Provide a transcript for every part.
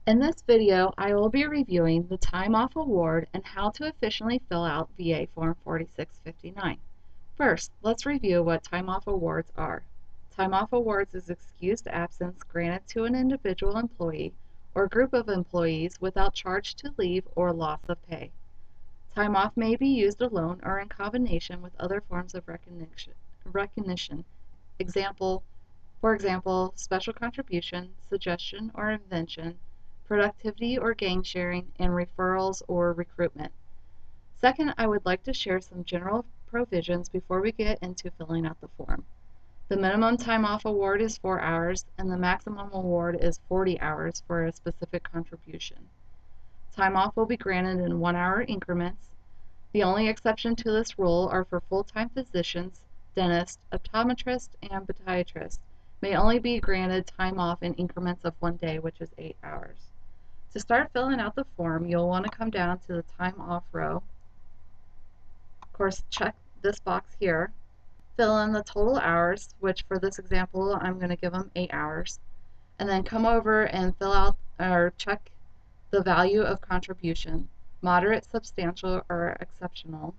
In this video, I will be reviewing the Time Off Award and how to efficiently fill out VA Form 4659. First, let's review what Time Off Awards are. Time Off Awards is excused absence granted to an individual employee or group of employees without charge to leave or loss of pay. Time off may be used alone or in combination with other forms of recognition. For example, special contribution, suggestion or invention, productivity or gain sharing, and referrals or recruitment. Second, I would like to share some general provisions before we get into filling out the form. The minimum time off award is 4 hours, and the maximum award is 40 hours for a specific contribution. Time off will be granted in 1-hour increments. The only exception to this rule are for full-time physicians, dentists, optometrists, and podiatrists may only be granted time off in increments of 1 day, which is 8 hours. To start filling out the form, you'll want to come down to the time off row. Of course, check this box here. Fill in the total hours, which for this example, I'm going to give them 8 hours. And then come over and fill out or check the value of contribution, moderate, substantial, or exceptional.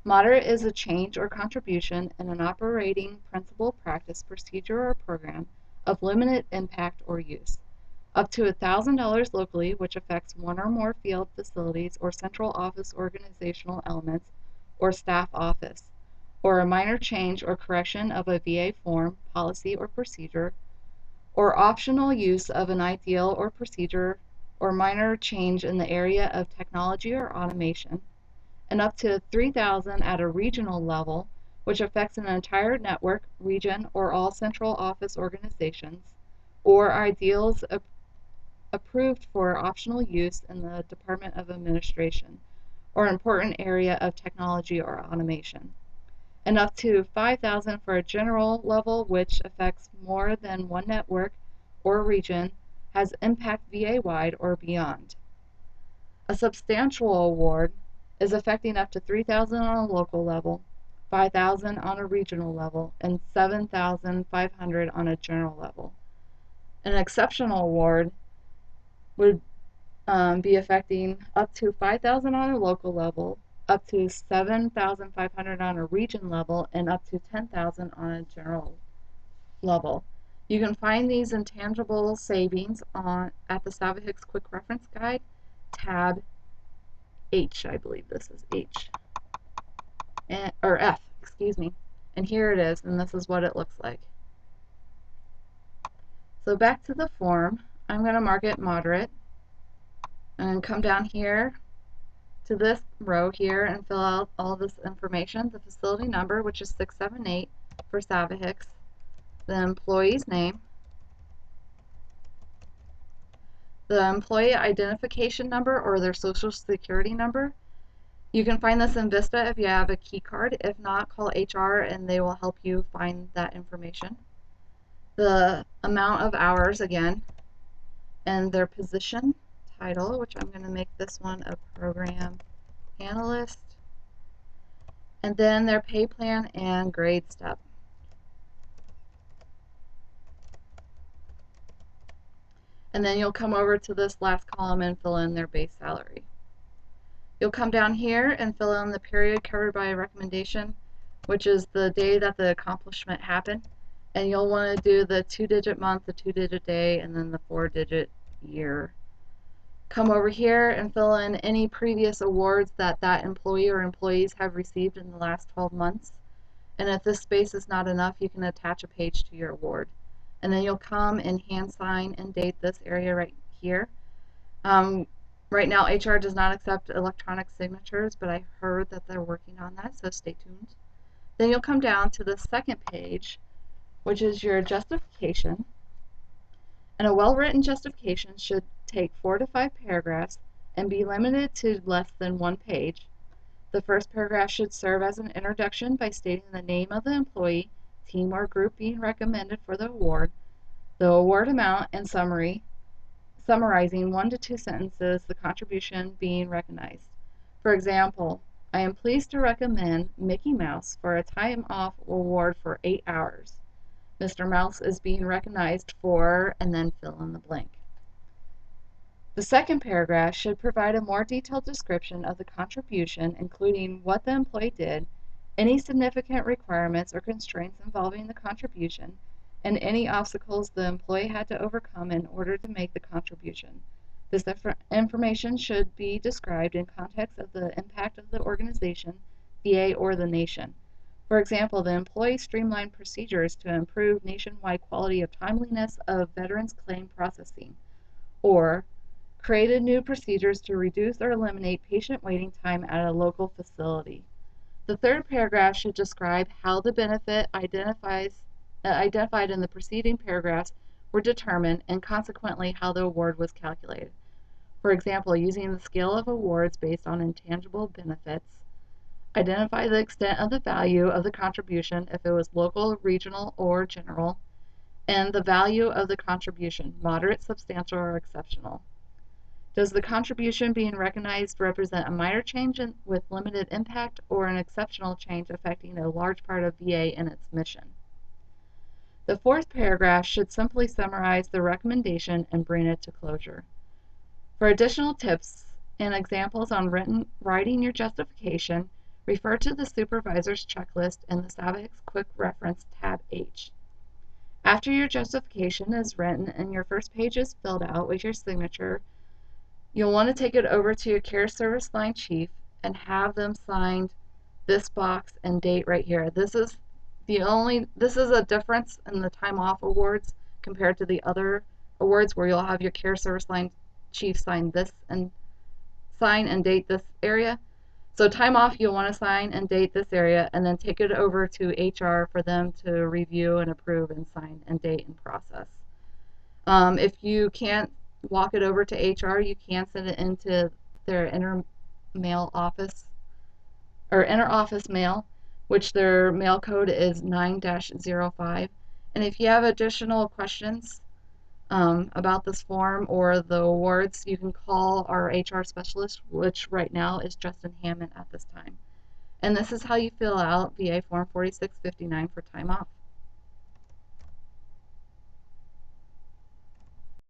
Moderate is a change or contribution in an operating principle, practice, procedure, or program of limited impact or use. Up to $1,000 locally, which affects one or more field facilities or central office organizational elements or staff office, or a minor change or correction of a VA form, policy, or procedure, or optional use of an ideal or procedure, or minor change in the area of technology or automation, and up to 3,000 at a regional level, which affects an entire network, region, or all central office organizations, or ideals approved for optional use in the Department of Administration, or important area of technology or automation, and up to 5,000 for a general level, which affects more than one network or region, has impact VA-wide or beyond. A substantial award is affecting up to 3,000 on a local level, 5,000 on a regional level, and 7,500 on a general level. An exceptional award would be affecting up to 5,000 on a local level, up to 7,500 on a region level, and up to 10,000 on a general level. You can find these intangible savings at the SAVAHICS Quick Reference Guide, tab H, I believe this is H, or F, excuse me. And here it is, and this is what it looks like. So back to the form, I'm going to mark it moderate, and come down here to this row here and fill out all this information. The facility number, which is 678 for SAVAHICS, the employee's name, the employee identification number or their social security number. You can find this in Vista if you have a key card. If not, call HR and they will help you find that information. The amount of hours again, and their position title, which I'm going to make this one a program analyst, and then their pay plan and grade step. And then you'll come over to this last column and fill in their base salary. You'll come down here and fill in the period covered by a recommendation, which is the day that the accomplishment happened. And you'll want to do the 2-digit month, the 2-digit day, and then the 4-digit year. Come over here and fill in any previous awards that that employee or employees have received in the last 12 months. And if this space is not enough, you can attach a page to your award. And then you'll come and hand sign and date this area right here. Right now, HR does not accept electronic signatures, but I heard that they're working on that, so stay tuned. Then you'll come down to the second page, which is your justification. And a well-written justification should take 4 to 5 paragraphs and be limited to less than 1 page. The first paragraph should serve as an introduction by stating the name of the employee, team, or group being recommended for the award amount, and summarizing 1 to 2 sentences the contribution being recognized. For example, I am pleased to recommend Mickey Mouse for a time off award for 8 hours. Mr. Mouse is being recognized for, and then fill in the blank. The second paragraph should provide a more detailed description of the contribution, including what the employee did, any significant requirements or constraints involving the contribution, and any obstacles the employee had to overcome in order to make the contribution. This information should be described in context of the impact of the organization, VA, or the nation. For example, the employee streamlined procedures to improve nationwide quality of timeliness of veterans claim processing, or created new procedures to reduce or eliminate patient waiting time at a local facility. The third paragraph should describe how the benefit identified in the preceding paragraphs were determined and consequently how the award was calculated. For example, using the scale of awards based on intangible benefits, identify the extent of the value of the contribution if it was local, regional, or general, and the value of the contribution, moderate, substantial, or exceptional. Does the contribution being recognized represent a minor change with limited impact or an exceptional change affecting a large part of VA and its mission? The fourth paragraph should simply summarize the recommendation and bring it to closure. For additional tips and examples on writing your justification, refer to the supervisor's checklist in the SAVIX Quick Reference tab H. After your justification is written and your first page is filled out with your signature, you'll want to take it over to your care service line chief and have them sign this box and date right here. This is a difference in the time off awards compared to the other awards where you'll have your care service line chief sign and date this area. So time off, you'll want to sign and date this area and then take it over to HR for them to review and approve and sign and date and process. If you can't walk it over to HR, you can send it into their inter office mail, which their mail code is 9-05. And if you have additional questions about this form or the awards, you can call our HR specialist, which right now is Justin Hammond at this time. And this is how you fill out VA Form 4659 for time off.